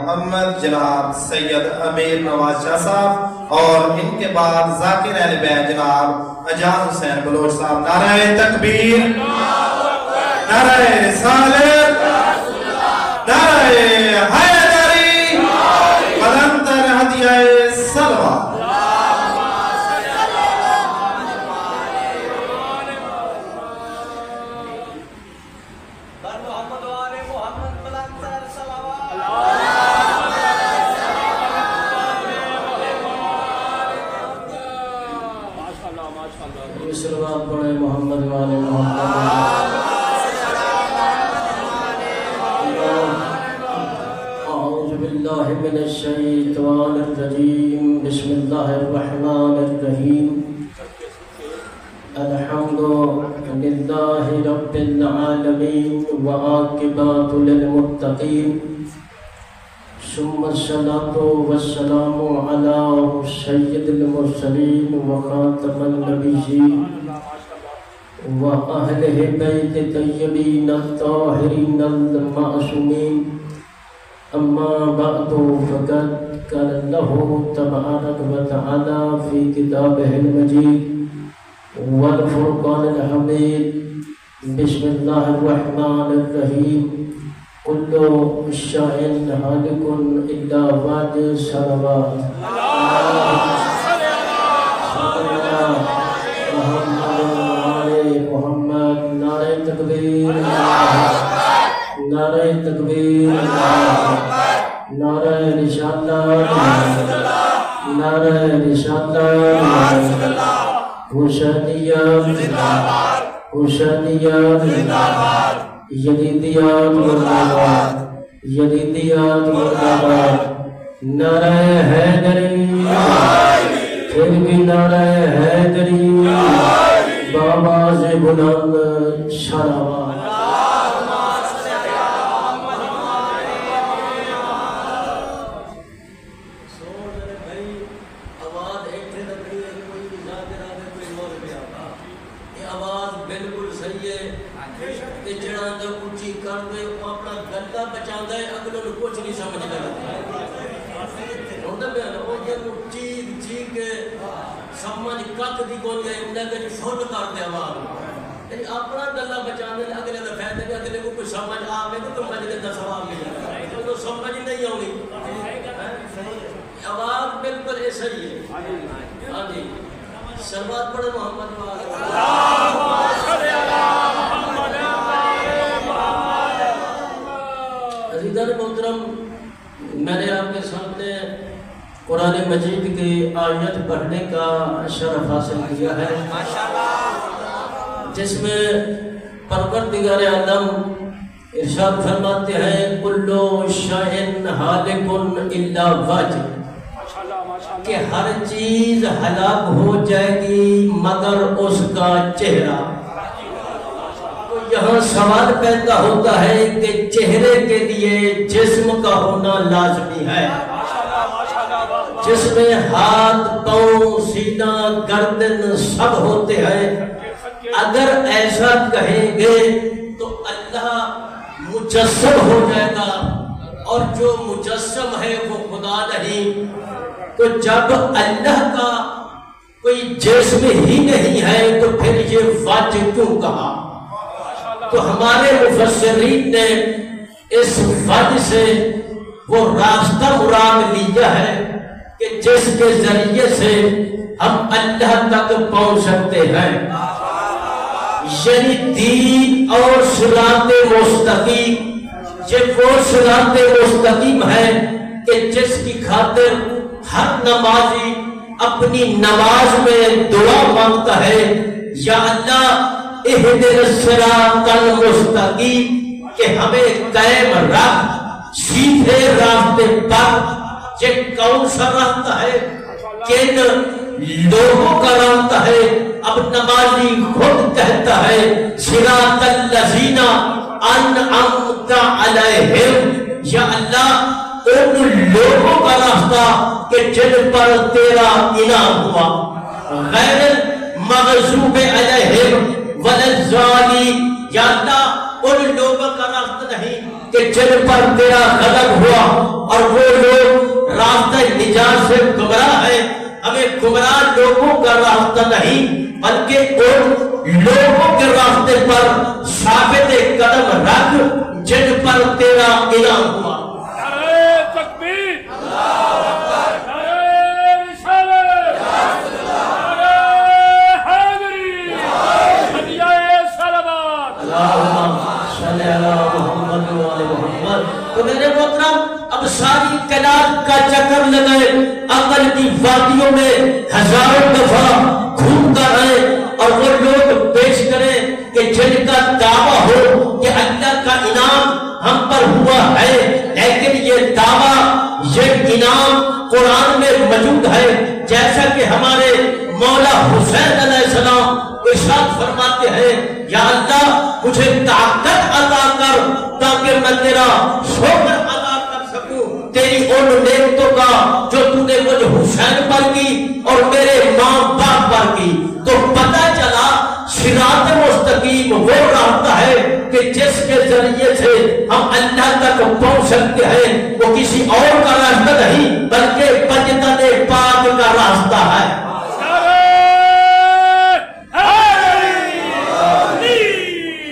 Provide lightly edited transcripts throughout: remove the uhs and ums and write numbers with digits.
محمد جناب سید امیر نواز شاہ صاحب اور ان کے بعد ذاکر اہل بیت جناب اجاز حسین بلوچ صاحب. نعرہ تکبیر، نعرہ رسالت، نعرہ حیدری، بلندتر ہدیہ صلوات. من الشیطان الرجیم. بسم اللہ الرحمن الرحیم. الحمد للہ رب العالمین والعاقبۃ للمتقین ثم الصلاۃ والسلام علی سید المرسلین وخاتم النبیین وأهل بیت طیبین الطاہرین المعصومین. أما بعد فقد قال الله تبارك وتعالى في كتابه المجيد والفرقان الحميد. بسم الله الرحمن الرحيم. كل شيء هالك إلا وجه السماوات. محمد. نعرہ تکبیر، نعرہ تکبیر، نعرہ رسالت، نعرہ رسالت، حسینیت، حسینیت، یزیدیت مرداباد، یزیدیت مرداباد. نعرہ حیدری، پھر بھی نعرہ حیدری، بآواز بلند صلوات. اپنا گلا بچانے اگلے کا فائدہ بھی اگلے کو کوئی سمجھ آئے تو مجھے کا ثواب ملے تو سمجھ نہیں آؤں. آواز بالکل ایسا ہی ہے. ہاں جی، صلوات پڑھے محمد عزیزان محترم. میں نے آپ کے سامنے قرآن مجید کی آیت پڑھنے کا شرف حاصل کیا ہے جس میں پروردگار عالم ارشاد فرماتے ہیں کلو شیء ہالک الا وجہ، کہ ہر چیز ہلاک ہو جائے گی مگر اس کا چہرہ. تو یہاں سوال پیدا ہوتا ہے کہ چہرے کے لیے جسم کا ہونا لازمی ہے، جس میں ہاتھ، پاؤں، سینہ، گردن سب ہوتے ہیں. اگر ایسا کہیں گے تو اللہ مجسم ہو جائے گا، اور جو مجسم ہے وہ خدا نہیں. تو جب اللہ کا کوئی جسم ہی نہیں ہے تو پھر یہ وجہ کیوں کہا؟ تو ہمارے مفسرین نے اس وجہ سے وہ راستہ مراد لیا ہے کہ جس کے ذریعے سے ہم اللہ تک پہنچ سکتے ہیں. یعنی دین اور صراط مستقیم، یہ وہ صراط مستقیم ہے کہ جس کی خاطر ہر نمازی اپنی نماز میں دعا مانگتا ہے، یا اللہ اہدنا الصراط المستقیم، کہ ہمیں قائم رکھ سیدھے راستے پر. یہ کون سا راستہ ہے؟ کن لوگوں کا راستہ ہے؟ اب نمازی خود کہتا ہے صراط الذین انعمت علیہم، یا اللہ ان لوگوں کا راستہ کہ جن پر تیرا انعام ہوا، غیر المغضوب علیہم ولا الضالین، یا اللہ ان لوگوں کا راستہ نہیں کہ جن پر تیرا غضب ہوا اور وہ ہمیں گمراہ لوگوں کا راستہ نہیں بلکہ ان لوگوں کے راستے پر ثابت قدم رکھ جن پر تیرا انعام ہوا۔ نعرہ تکبیر، اللہ اکبر، نعرہ رسالت، نعرہ حیدری، ہدیہ صلوات، اللہم صلی علی محمد و آل محمد۔ تو میرے محترم اب ساری کائنات کا چکر لگائے، عقل کی وادیوں میں ہزاروں دفعہ گھوم کر آئے اور وہ لوگ پیش کریں کہ جن کا دعویٰ ہو کہ اللہ کا انعام ہم پر ہوا ہے، لیکن یہ دعویٰ یہ انعام قرآن میں موجود ہے، جیسا کہ ہمارے مولا حسین علیہ السلام ارشاد فرماتے ہیں یا اللہ مجھے طاقت عطا کر تاکہ میں تیرا شکر ادا کر سکوں تیری ان نعمتوں کا جو تو نے مجھ حسین پر کی اور میرے ماں باپ پر کی۔ تو پتہ چلا صراط مستقیم وہ راستہ ہے کہ جس کے ذریعے سے ہم اللہ تک پہنچ سکتے ہیں، وہ کسی اور کا راستہ نہیں بلکہ بندگان پاک کا راستہ ہے۔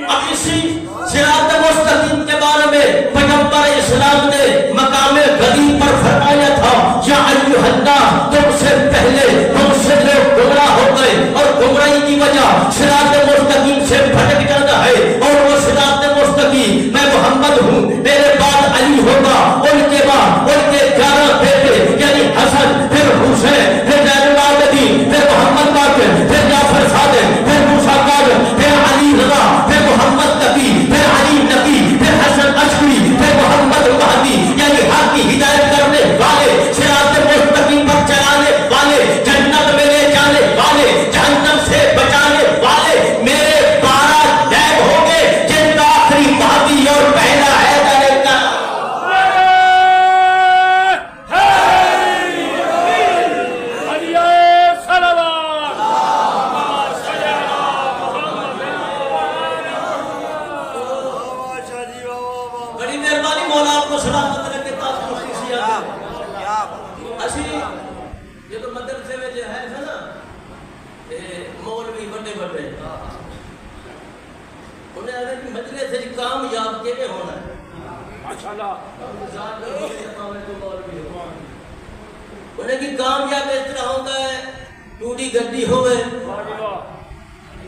اب اسی صراط مستقیم کے بارے میں پیغمبر اسلام نے مقام غدیر پر فرمایا تھا یا ایھا الناس تم سے پہلے تم سے لوگ گمراہ ہو گئے اور گمراہی کی وجہ صراط مستقیم سے بھٹک جانا ہے، اور وہ صراط مستقیم میں محمد ہوں، میرے بعد علی ہوگا، ان کے بعد ان کے 11 بیٹے یعنی حسن، پھر حسین، پھر زین العابدین، پھر محمد باقر، پھر جعفر صادق، پھر موسیٰ کاظم، پھر علی رضا، پھر محمد نبی، پھر علی نبی، پھر حسن عشقی، پھر محمد مہدی، یعنی حق کی ہدایت کرنے والے، صراط مستقیم پر چلانے والے، جنت میں لے جانے والے، جہنم سے بچانے والے میرے 12 نیب ہوں گے جن کا آخری مہدی اور پہلا ہے کامیاب کے ہونا ہے انہیں کی کامیاب اس طرح ہوتا ہے ٹوٹی گڈی ہوئے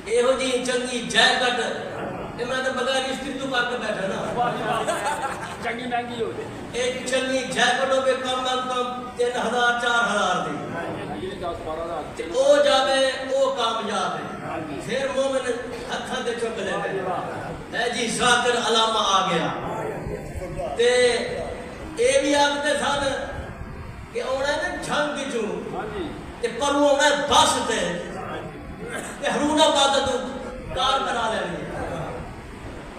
ایہو جی چنگی جیکٹ میں تو بغیر رشتے تو کر کے بیٹھا نا چنگی مہنگی ہو ایک چنگی جیکٹ ہو کے کم کم 3000 4000 دی او جاوے او کامیاب ہے، پھر مومن ہتھاں تے چک لے ہے جی ذاکر علامہ آ گیا تے اے بھی آگتے سن کہ اونا ہے جھنگ چوں تے پرو اونا بس تے ہرون آباد تو کار کرا لینی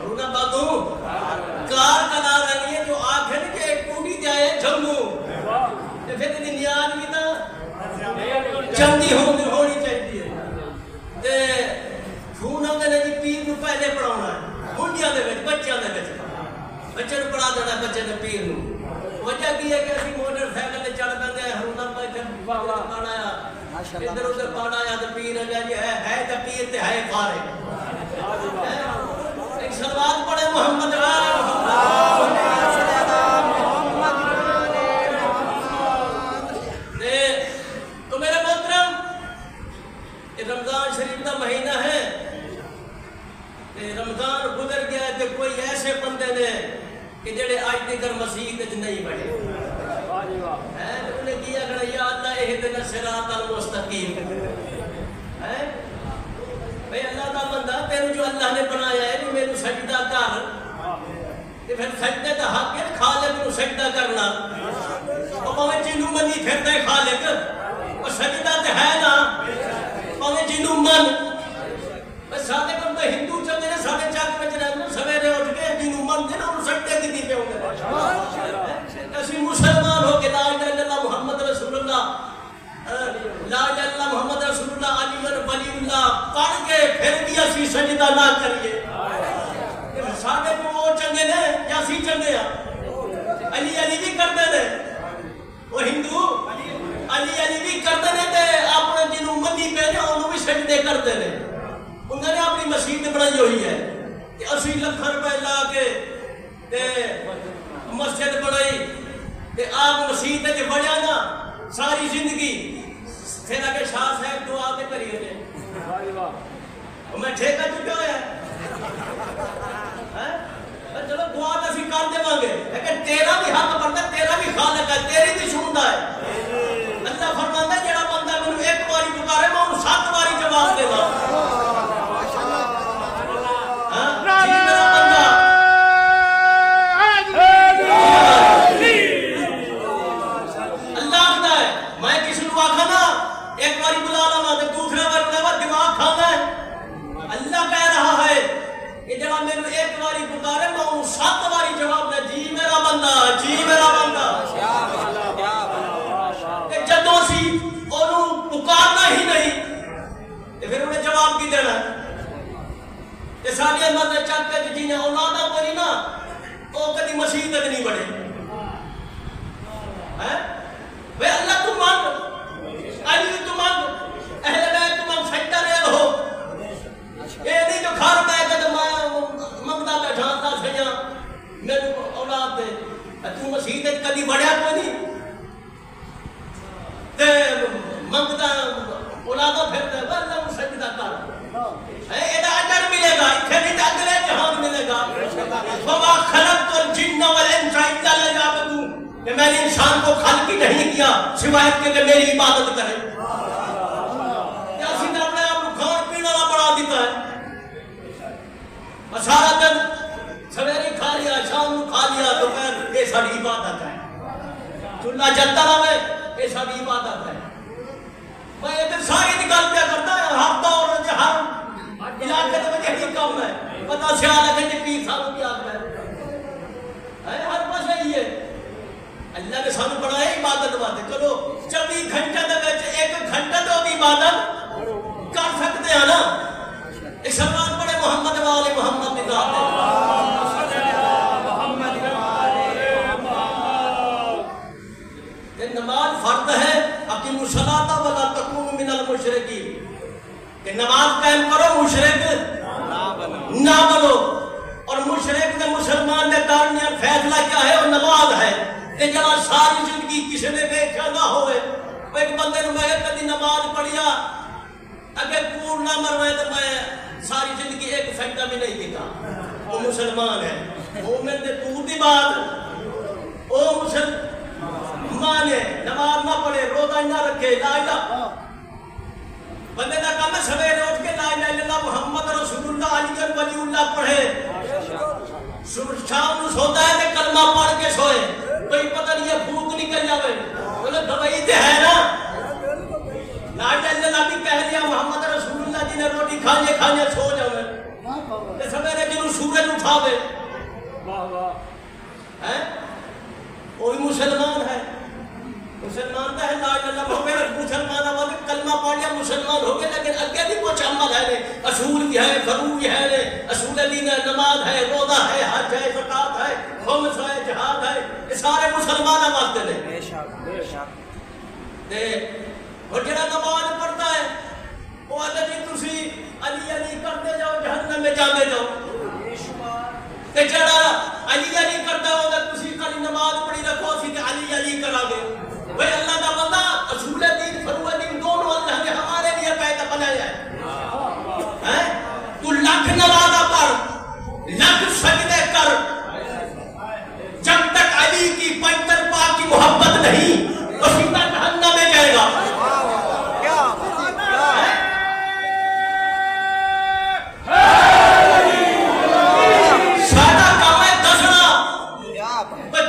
ہرون آباد تو کار کرا لینی ہے جو آکھیں کہ ایک ٹوٹی جائے جھنگو تے پھر دی نیاد بھی نا چنگی ہونی چاہیے تے خون آگے نے جی پیر نو پہلے پڑھاؤنا ہے منڈیاں دے وچ بچیاں دے وچ بچے نو پڑھا دینا بچے نے پیر نو وجہ کی ہے کہ اسی موٹر سائیکل تے چڑھ پیندے ہیں ہرون آباد تے پڑھانا آیا ادھر ادھر پڑھنا آیا تے پیر ہے تے پیر تے ہے فارغ ایک صلوات پڑھے محمد تو میرے محترم رمضان شریف کا مہینہ ہے، رمضان گزر گیا کہ کوئی ایسے بندے نے کہ جڑے آج تک مسیح وچ نہیں بڑھے انہیں کیا کہ یا اللہ اہدنا الصراط المستقیم ہے بھئی اللہ کا بندہ تیرے جو اللہ نے بنایا ہے کہ میرے سجدہ کر کہ پھر سجدے کا حق ہے خالق کو سجدہ کرنا اور پاویں جنوں منی پھرتا ہے خالق اور سجدہ تے ہے نا پاویں جنوں من بس سادے بندے ہندو چلے نے ساڑھے چاک میں جنہوں سویرے اٹھ کے جنوں من دے نا انہوں سجدے کی دی پہ ہوں گے اسی مسلمان ہو کے لا الہ الا اللہ محمد رسول اللہ لا الہ الا اللہ محمد رسول اللہ علی ولی اللہ پڑھ کے پھر بھی اسی سجدہ نہ کریے ساڑھے کو وہ چنگے نے یا سی چنگے علی علی بھی کرتے نے وہ ہندو علی علی بھی کرتے نے کرتے ہیں انہوں نے اپنی مسجد بنائی ہوئی ہے کہ 80 لاکھ روپے لا کے مسجد بنائی تے آپ مسجد تے بڑھیا نا ساری زندگی پھر آگے شاہ صاحب دعا تے کریے نے میں ٹھیکہ چکا ہوا ہے چلو دعا تے اسی کر دے گے لیکن تیرا بھی حق بنتا تیرا بھی خالق ہے تیری بھی سنتا ہے اللہ فرماتا ہے جڑا بندہ مینوں ایک باری پکارے میں انہوں 7 باری جواب دے گا ایک باری بلا لما تو دوسرا بار بلا دماغ کھانا ہے اللہ کہہ رہا ہے کہ جب میرے ایک باری پکارے میں انہوں 7 باری جواب دے جی میرا بندہ جی میرا بندہ کہ جدوں سی انہوں پکارنا ہی نہیں تو پھر انہیں جواب کی دینا ہے کہ ساری اندر نے چاہتے کہ جی نے اولادہ بنی نا تو کدی مسیح تک نہیں بڑھے بھئی اللہ تم مانگ علی تم مانگ اہل بیت تم مانگ سجدہ رہے ہو یہ نہیں جو گھر میں کہ منگتا بیٹھا تھا سیاں میرے اولاد دے تو مسیح تک کدی بڑھیا کوئی نہیں تے منگتا اولادہ پھرتا ہے اللہ سجدہ کر ایدہ اجر ملے گا اتھے نہیں اگلے جہان ملے گا فَمَا خَلَقْتُ الْجِنَّ وَالْإِنسَ إِلَّا لِيَعْبُدُونِ کہ میں نے انسان کو خلق ہی نہیں کیا سوائے کہ میری عبادت کرے کیا سیدھا اپنے آپ کو کھان پینا بڑھا دیتا ہے سارا دن سویرے کھا لیا شام کھا لیا دوپہر یہ ساری عبادت ہے چولہا جلتا رہے یہ ساری عبادت ہے میں یہ دن ساری نکال پیا کرتا ہے ہر دور ہر علاقے میں یہی کام ہے پتہ سیال ہے کہ پیر صاحب کی آگ ہے ہر پاس یہی ہے اللہ نے سانو بڑھائے عبادت باتیں چلو 24 گھنٹے دے وچ 1 گھنٹہ تو بھی عبادت کر سکتے ہیں نا ایک سلمان پڑھے محمد والے محمد کی ذات ہے یہ نماز فرض ہے اقیموا الصلاۃ ولا تکونوا من المشرکین کہ نماز قائم کرو مشرک نہ بنو اور مشرک نے مسلمان نے درمیان فیصلہ کیا ہے وہ نماز ہے کہ جہاں ساری زندگی کسی نے دیکھا نہ ہوئے ایک بندے نے میں کدی نماز پڑھیا اگر پور نہ مروائے تو میں ساری زندگی 1 سجدہ بھی نہیں دیتا وہ مسلمان ہے مومن نے دور دی بات وہ مسلمان ہے نماز نہ پڑھے روزہ نہ رکھے لا الہ بندے کا کام ہے سویرے اٹھ کے لا الہ الا اللہ محمد رسول اللہ علی ولی اللہ پڑھے شام نو سوتا ہے کہ کلمہ پڑھ کے سوئے کوئی پتہ نہیں ہے بھوک نکل جاوے بولے دوائی تے ہے نا لا الہ الا اللہ بھی کہہ دیا محمد رسول اللہ جی نے روٹی کھانے کھانے سو جاوے تے سویرے جنوں سورج اٹھاوے واہ واہ ہیں وہی مسلمان ہے مسلمان ہے لا الہ الا اللہ مسلمان ہے کلمہ پڑھ لیا مسلمان ہو گئے لیکن اگے بھی کچھ عمل ہے اصول بھی ہے ضروری ہے اصول دین ہے نماز ہے روزہ ہے حج ہے زکات ہے خمس ہے جہاد ہے یہ سارے مسلمان واسطے نے بے شک تے اور جڑا نماز پڑھتا ہے وہ اللہ جی تسی علی علی کرتے جاؤ جہنم میں جاندے جاؤ تے جڑا علی علی کرتا ہو تے تسی کل نماز پڑھی رکھو اسی تے علی علی کرا گے بھئی اللہ کا بندہ اصول دین فروع دین دونوں اللہ نے ہمارے لیے پیدا بنایا ہے تو لاکھ نمازہ پڑھ لاکھ سجدے کر جب تک علی کی پنجر پاک کی محبت نہیں تو سیدھا جہنم میں جائے گا سادہ کام ہے دسنا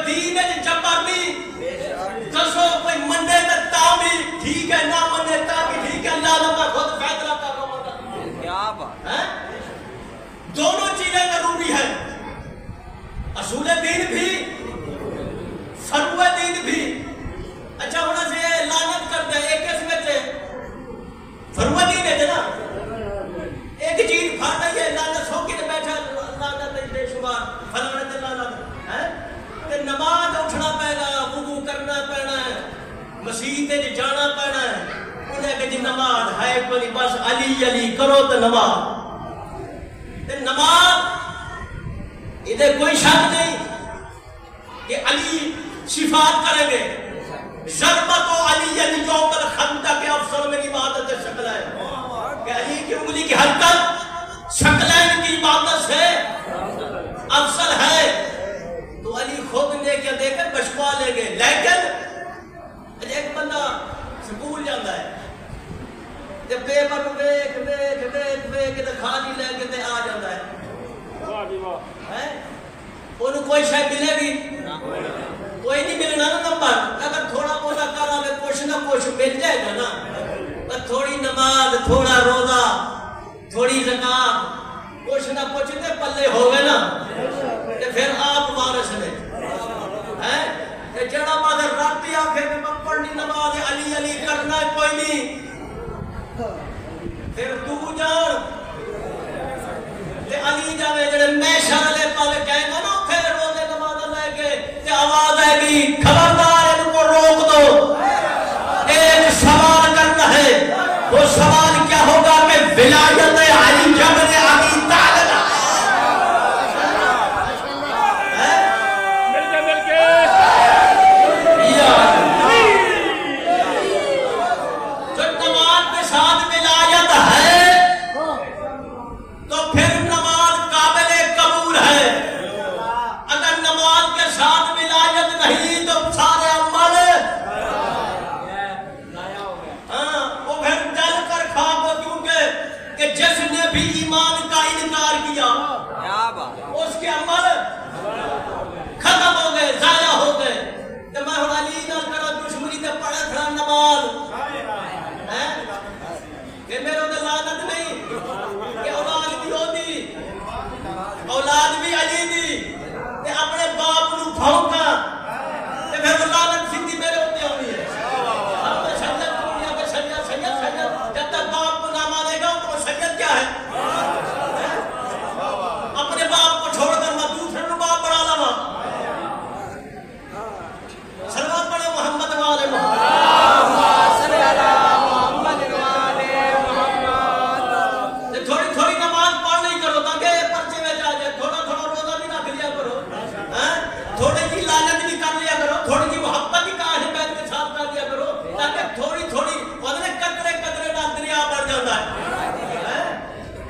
دین جبر نہیں دسو کوئی مننے تا بھی ٹھیک ہے نہ مننے تا بھی ٹھیک ہے اللہ نے خود فیصلہ کر رہا ہے کیا بات ہے دونوں چیزیں ضروری ہیں اصول دین بھی فروع دین بھی اچھا ہونا سے لعنت کرتے ہیں ایک قسم سے فروع دین ہے نا ایک چیز پھڑ رہی ہے لعنت ہو کے بیٹھا لعنت بے شمار فلانے لعنت ہے کہ نماز اٹھنا پڑے گا وضو کرنا پڑنا ہے مسجد تے جانا پڑنا ہے انہیں کہ جی نماز ہے کوئی بس علی علی کرو تو نماز ادھر کوئی شک نہیں کہ علی شفاعت کریں گے ضربت و علی علی یوم الخندق کے افسر میں عبادت شکل ہے کہ علی کی انگلی کی حرکت شکلین کی عبادت سے افضل ہے تو علی خود لے کے دے کر بشوا لیں گے لیکن ایک بندہ سکول جاتا ہے جب پیپر ویک خالی لے کے آ جاتا ہے انہوں کوئی شاید ملے گی کوئی نہیں ملنا نا نمبر اگر تھوڑا بولا کرا میں کچھ نہ کچھ مل جائے گا نا تھوڑی نماز تھوڑا روزہ تھوڑی زکات کچھ نہ کچھ تے پلے ہو گئے نا پھر آپ وارث نے جڑا مادر راتی آکھے کہ میں پڑھنی نماز علی علی کرنا ہے کوئی نہیں پھر تو جان تے علی جاوے جڑے میں شرلے پاوے کہیں گا نا پھر روزے نماز لے کے تے آواز آئے گی خبردار ان کو روک دو ایک سوال کرنا ہے وہ سوال کیا ہوگا کہ ولایت علی جبر علی تعالی اس کے عمل ختم ہو گئے ضائع ہو گئے تو میں ہوں علی نہ کرا دشمنی تے پڑھے تھا نماز کہ میرے اندر لعنت نہیں کہ اولاد بھی ہو دی اولاد بھی علی دی تے اپنے باپ نو بھونکا تے پھر لعنت سیدھی میرے اوتے ہونی ہے اب میں سید دنیا کے سید جب تک باپ کو نہ مانے گا تو سید کیا ہے اپنے باپ کو چھوڑ کر میں دوسرے کو باپ بنا لوا سلوات پڑھے محمد والے تھوڑی تھوڑی نماز پڑھ نہیں کرو تاکہ پرچے میں جا جائے تھوڑا تھوڑا روزہ بھی رکھ لیا کرو تھوڑی کی لعنت بھی کر لیا کرو تھوڑی کی محبت کی کہانی بیت کے ساتھ کر لیا کرو تاکہ تھوڑی تھوڑی قطرے قطرے نال دریا بڑھ جاتا ہے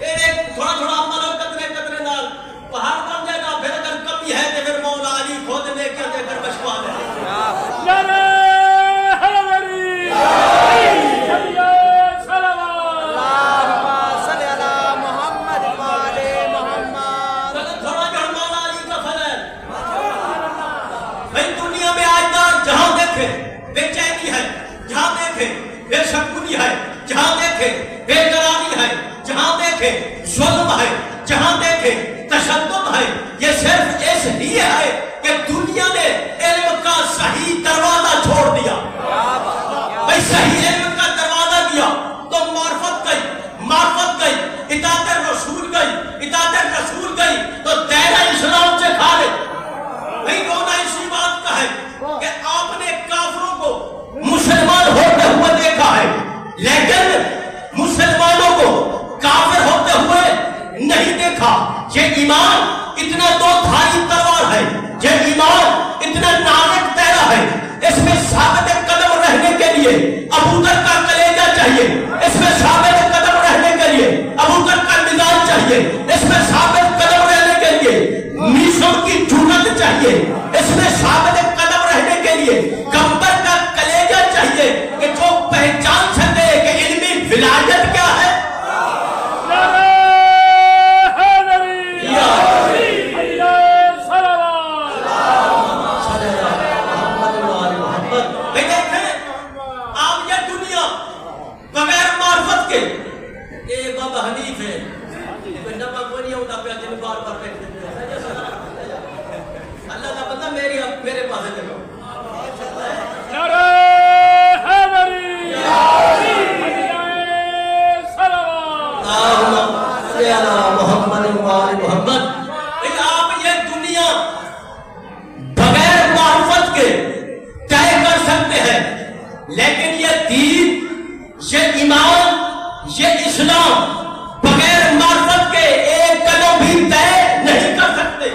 ایک تھوڑا تھوڑا عمل اور قطرے نال پہاڑ بن جائے گا پھر اگر کمی ہے تو پھر مولا علی خود لے کے دے کر بشوا دے نعرہ حیدری تھوڑا جو مولا علی کا فضل ہے بھائی دنیا میں آج تک جہاں دیکھے بے چینی ہے جہاں دیکھے بے سکونی ہے جہاں دیکھے بے قراری ہے جہاں دیکھے ظلم ہے جہاں دیکھے تشدد ہے یہ صرف اس لیے ہے کہ دنیا نے علم کا صحیح دروازہ چھوڑ دیا بھائی صحیح علم کا دروازہ دیا تو معرفت گئی اطاعت رسول گئی تو دائرہ اسلام سے خارج بھائی رونا اسی بات کا ہے کہ آپ نے کافروں کو مسلمان ہوتے ہوئے دیکھا ہے لیکن مسلمانوں کو کافر ہوتے ہوئے نہیں دیکھا یہ ایمان اتنا دو دھاری تلوار ہے یہ ایمان اتنا نازک تیرا ہے اس میں ثابت قدم رہنے کے لیے ابو ذر کا کلیجہ چاہیے اس میں ثابت قدم رہنے کے لیے ابو ذر کا مزاج چاہیے اس میں ثابت قدم رہنے کے لیے میسوں کی جرأت چاہیے اس میں ثابت قدم رہنے کے لیے گنبر کا کلیجہ چاہیے کہ جو پہچان سکے کہ علمی ولایت کیا ہے اللہ کا بندہ میرے پاس ہے نعرہ حیدری محمد آپ یہ دنیا بغیر معرفت کے طے کر سکتے ہیں لیکن یہ دین یہ ایمان، یہ اسلام بغیر معرفت کے ایک قدم بھی طے نہیں کر سکتے.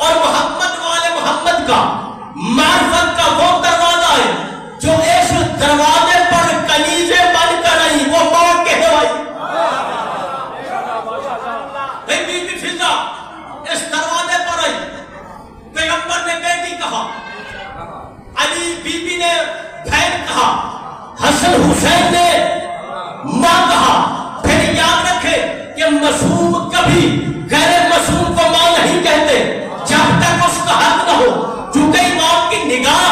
اور محمد والے محمد کا معرفت کا وہ دروازہ ہے جو اس دروازے پر کنیزیں بن کر آئی، وہ موت کے ہوائی. بی بی فضا اس دروازے پر آئی، پیغمبر نے بیٹی کہا، علی بی بی نے بہن کہا، حسن حسین نے ماں کہا. پھر یاد رکھے کہ معصوم کبھی غیر معصوم کو ماں نہیں کہتے جب تک اس کا حق نہ ہو، چونکہ امام کی نگاہ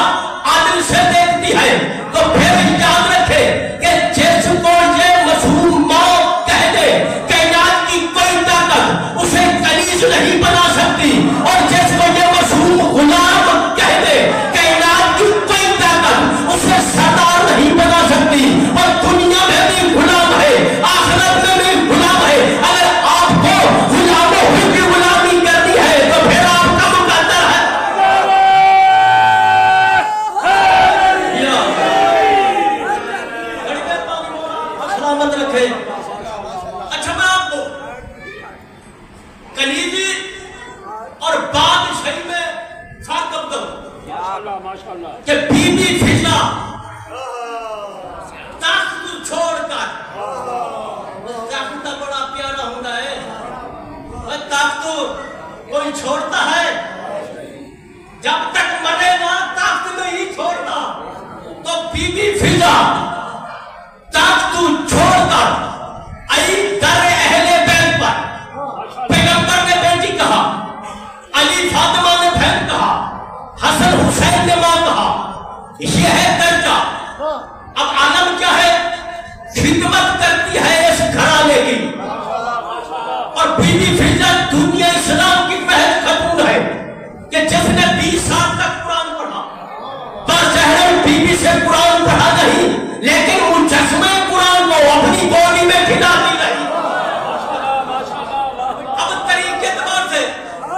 عادل سے دیکھتی ہے. تو پھر یاد رکھے کہ جس کو یہ معصوم ماں کہہ دے، کائنات کی کوئی طاقت اسے کنیز نہیں بنا سکتی. اور جس کو یہ معصوم غلام کہہ دے، کائنات کی کوئی طاقت اسے سردار نہیں بنا سکتی. اور دنیا میں بھی غلام ہے، آخرت میں بھی غلام ہے. اگر آپ کو غلاموں کی غلامی کرنی ہے تو پھر آپ کا مقدر ہے. سلامت رکھے. اچھا میں آپ کو کلیجی اور بادشاہی میں فرق کروں کہ بی بی فضا تخت چھوڑ کر، تخت بڑا پیارا ہوتا ہے، تخت کوئی چھوڑتا ہے؟ جب تک مرے گا تخت نہیں چھوڑتا. تو بی بی فضا تخت چھوڑ کر آئی در اہل بیت پر. پیغمبر نے بیٹی کہا، علی فاطمہ نے بہن کہا، حسن حسین نے ماں کہا. یہ ہے درجہ. اب عالم کیا ہے؟ خدمت کرتی ہے اس گھرانے کی. اور بی بی فضا دنیا اسلام کی پہل خاتون ہے کہ جس نے 20 سال تک قرآن پڑھا. بظاہر بی بی سے قرآن پڑھا نہیں، لیکن مجسمے قرآن کو اپنی باڈی میں کھلاتی رہی. اب طریقے اعتبار سے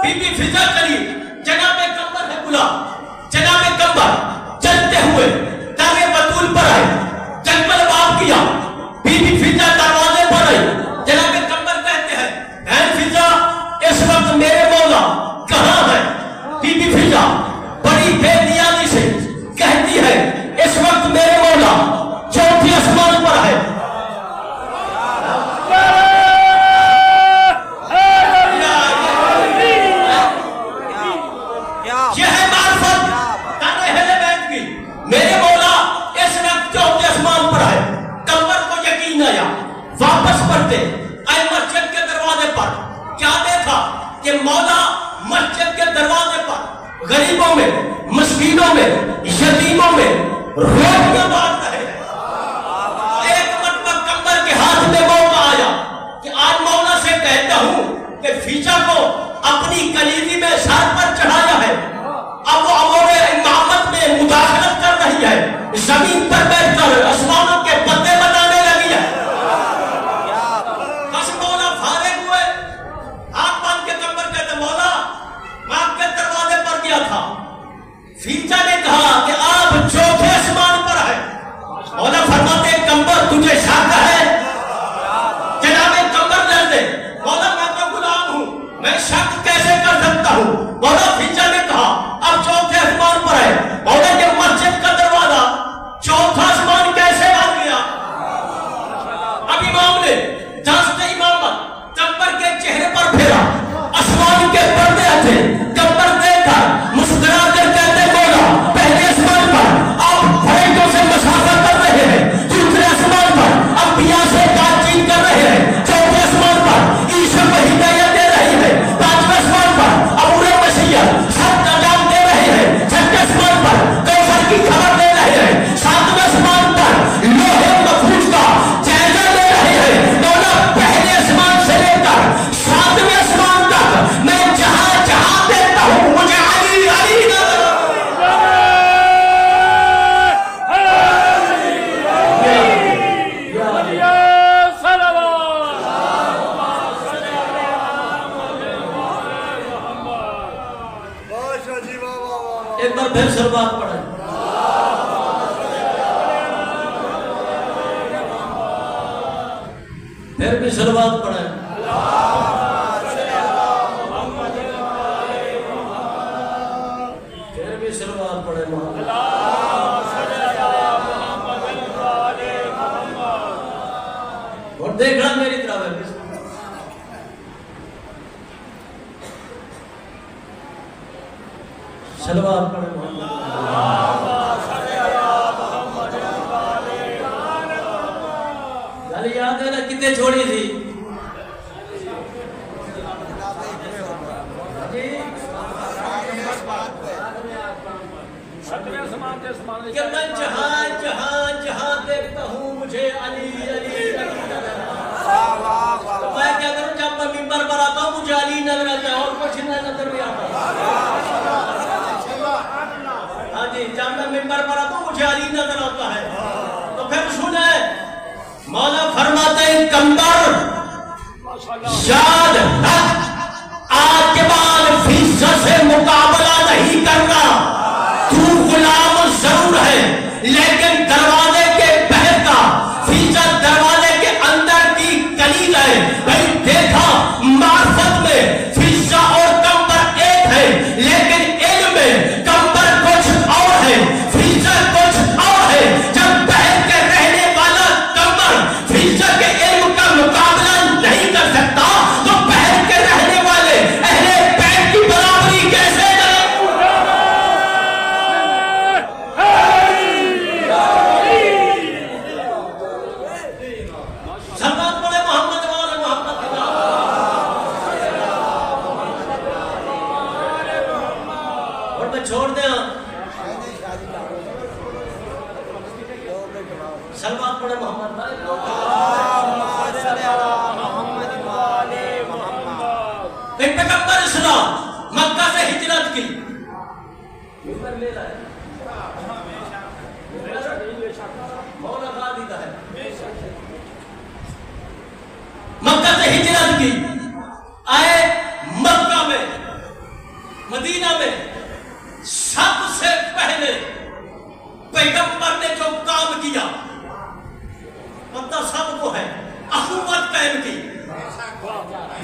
بی بی فضا چلی، جناب قمر ہے بلا، جناب قمر چلتے ہوئے دار بطول پر آئے، جنگل باب کیا. بی بی فضا دروازے پر آئی. جناب قمر کہتے ہیں، بہن فضا اس وقت میرے مولا کہاں ہے؟ بی بی فضا بڑی بے نیازی سے کہتی ہے، اس وقت میرے مولا چوتھی آسمان پر ہے. یہ ہے معرفت اہل بیت کی. میرے مولا اس وقت چوتھے آسمان پر ہے. قمر کو یقین آیا، واپس پڑھتے آئے مسجد کے دروازے پر. کیا دیکھا کہ مولا مسجد کے دروازے پر غریبوں میں، مسکینوں میں، یتیموں میں روٹیاں بانٹ رہے ہیں. ایک مرتبہ قمر کے ہاتھ میں موقع آیا کہ آج مولا سے کہتا ہوں کہ فضا کو اپنی کلیدی میں سر پر چڑھایا ہے، اب وہ امور امامت میں مداخلت کر رہی ہے، زمین پر بیٹھ کر آسمانوں کے پتے بتانے لگی ہے. بس مولا فارغ ہوئے، ہاتھ باندھ کے قمر کہتے، مولا میں آپ کے دروازے پر گیا تھا. فضا نے کہا کہ آپ چوتھے آسمان پر ہے. مولا فرماتے قمر تجھے شک ہے؟ جناب قمر لڑتے، مولا میں تو غلام ہوں، میں شک کیسے کر سکتا ہوں؟ مولا پھر بھی صلوات پڑھیں. پھر بھی صلوات پڑھیں محمد. اور دیکھنا میری طرف ہے. صلوات پڑھیں محمد. گل یاد ہے نا کتنے چھوڑی تھی؟ کہ میں جہاں جہاں جہاں دیکھتا ہوں مجھے علی علی میں کیا کروں جب میں ممبر پر آتا ہوں مجھے علی نظر آتا ہے اور کچھ نظر نہیں آتا. ہاں جی جب میں ممبر پر آتا ہوں مجھے علی نظر آتا ہے. تو پھر سنیں مولا فرماتے ہیں کمبر یاد رکھ آج کے بعد فیصد سے مقابلہ نہیں کرنا. تو غلام ضرور ہے لیکن دروازے کے بہر کا فیصد دروازے کے اندر کی کلید ہے. بھائی دیکھا معرفت میں فیصد اور کمبر ایک ہے لیکن علم میں کمبر کچھ اور ہے فیصد کچھ اور ہے. جب بہر کے رہنے والا کمبر فیصد کے علم کا مقابلہ نہیں کر سکتا تو بہر کے رہنے والے اہل بیت کی برابری کیسے کریں؟ سلوات پڑھے محمد والے محمد کی نام. اور میں چھوڑ دیا سلوات پڑھے محمد والے ایک پیغمبر اسلام مکہ سے ہجرت کی. مولا غازی کا ہے. مکہ سے ہجرت کی آئے مکہ میں مدینہ میں سب سے پہلے پیغمبر نے جو کام کیا پتہ سب کو ہے. اخوت قائم کی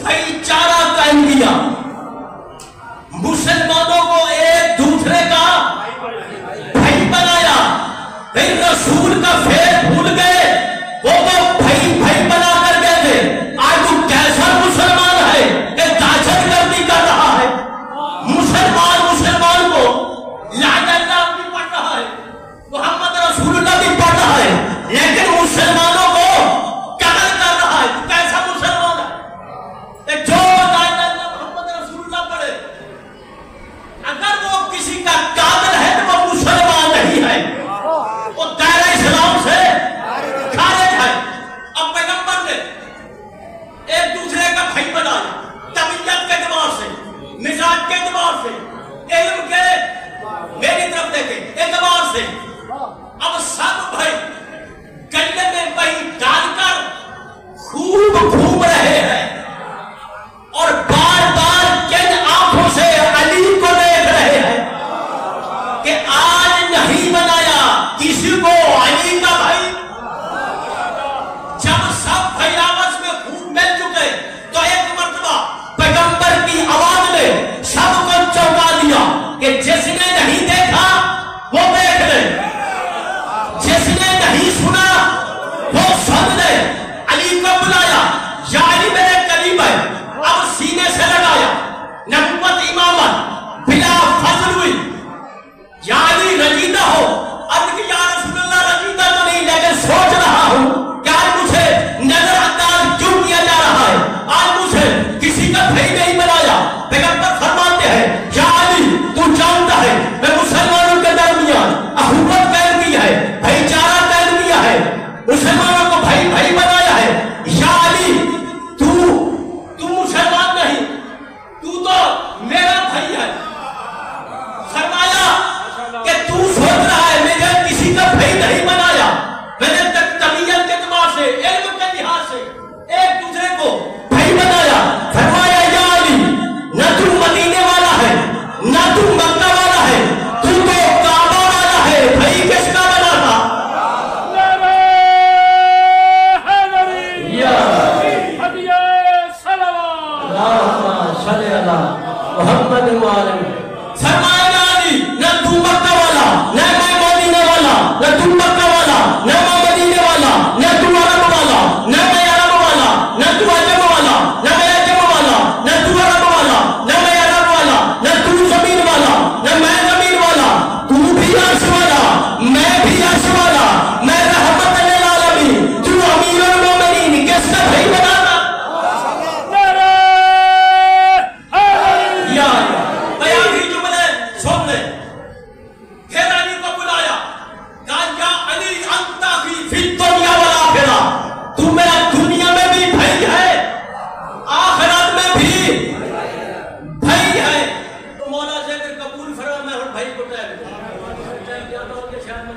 بھائی چارہ قائم کیا. مسلمانوں کو ایک دوسرے کا بھائی بنایا. پھر رسول کا فیل بھول گئے وہ تو بھائی بھائی بنا کر گئے تھے. آج تو کیسا مسلمان ہے کہ دہشت گردی کر رہا ہے. مسلمان کو لا الہ الا اللہ بھی پڑھ رہا ہے محمد رسول اللہ بھی پڑھ رہا ہے لیکن مسلمانوں کو قتل کر رہا ہے. کیسا مسلمان ہے جو لا الہ الا اللہ محمد رسول اللہ پڑھے؟ اگر وہ کسی کا قاتل ہے تو وہ مسلمان نہیں ہے, وہ دائرہ اسلام سے خارج ہے. اب پیغمبر نے ایک دوسرے کا بھائی بنایا طبیعت کے اعتبار سے, مزاج کے اعتبار سے, علم کے میری طرف دیکھیں اعتبار سے. اب سب بھائی گلے میں بہی ڈال کر خوب گھوم رہے ہیں اور بار بار کن آنکھوں سے علی کو دیکھ رہے ہیں کہ آج نہیں بنایا کسی کو علی کا بھائی. جب سب بھائی آپس میں خوب مل چکے تو ایک مرتبہ پیغمبر کی آواز نے سب کو چونکا دیا کہ جس نے نہیں دیکھا وہ دیکھ لے.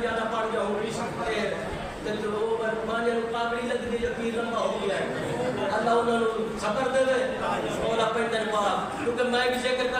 زیادہ پڑ جاؤں تو مانے قابلی لگتی جو پیر لمبا ہو گیا ہے اللہ انہوں نے صبر دے مولا پنڈر پاک کیونکہ میں بھی ذکر